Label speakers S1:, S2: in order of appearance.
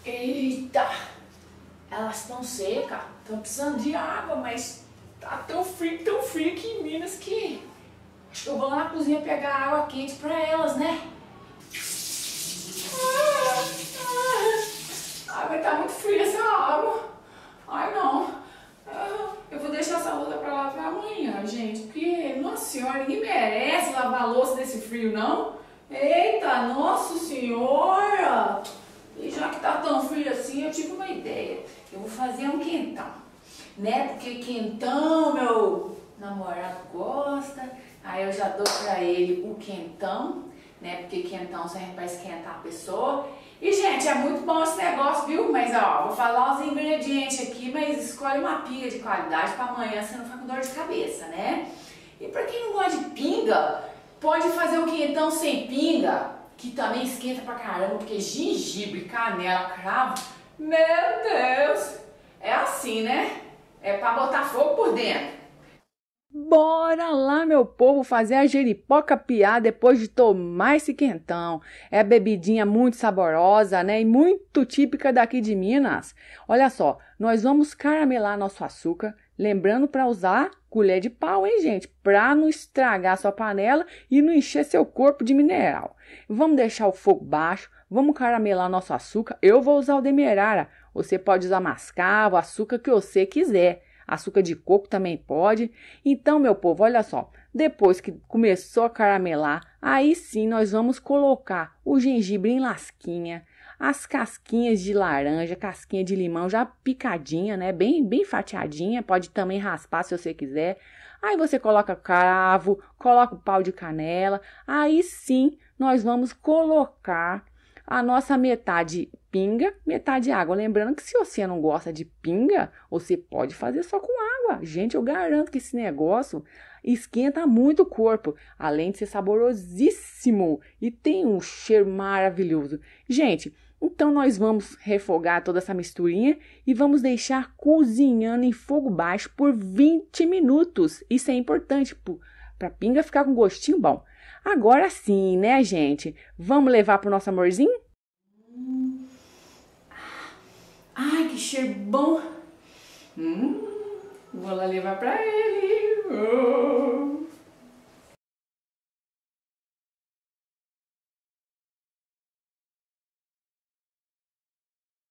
S1: Eita, elas estão secas, estão precisando de água, mas tá tão frio aqui em Minas que acho que eu vou lá na cozinha pegar água quente pra elas, né? Ai, vai estar muito fria essa água. Ai, não. Eu vou deixar essa louça pra lá pra amanhã, gente, porque, nossa senhora, ninguém merece lavar a louça nesse frio, não. Eita, nossa senhora! E já que tá tão frio assim, eu tive uma ideia. Eu vou fazer um quentão, né? Porque quentão, meu namorado gosta. Aí eu já dou pra ele o quentão, né? Porque quentão serve pra esquentar a pessoa. E, gente, é muito bom esse negócio, viu? Mas, ó, vou falar os ingredientes aqui, mas escolhe uma pinga de qualidade pra amanhã você não ficar com dor de cabeça, né? E pra quem não gosta de pinga, pode fazer o quentão sem pinga, que também esquenta pra caramba, porque gengibre, canela, cravo, meu Deus, é assim, né? É pra botar fogo por dentro.
S2: Bora lá, meu povo, fazer a jeripoca piar depois de tomar esse quentão. É bebidinha muito saborosa, né? E muito típica daqui de Minas. Olha só, nós vamos caramelar nosso açúcar, lembrando para usar colher de pau, hein, gente? Para não estragar sua panela e não encher seu corpo de mineral. Vamos deixar o fogo baixo, vamos caramelar nosso açúcar. Eu vou usar o demerara. Você pode usar mascavo, açúcar que você quiser. Açúcar de coco também pode. Então, meu povo, olha só. Depois que começou a caramelar, aí sim nós vamos colocar o gengibre em lasquinha, as casquinhas de laranja, casquinha de limão já picadinha, né? Bem fatiadinha. Pode também raspar se você quiser. Aí você coloca cravo, coloca o pau de canela. Aí sim nós vamos colocar a nossa metade pinga, metade água. Lembrando que se você não gosta de pinga, você pode fazer só com água. Gente, eu garanto que esse negócio esquenta muito o corpo, além de ser saborosíssimo e tem um cheiro maravilhoso. Gente, então nós vamos refogar toda essa misturinha e vamos deixar cozinhando em fogo baixo por 20 minutos. Isso é importante para a pinga ficar com gostinho bom. Agora sim, né, gente? Vamos levar pro nosso amorzinho?
S1: Ai, que cheiro bom. Vou lá levar pra ele.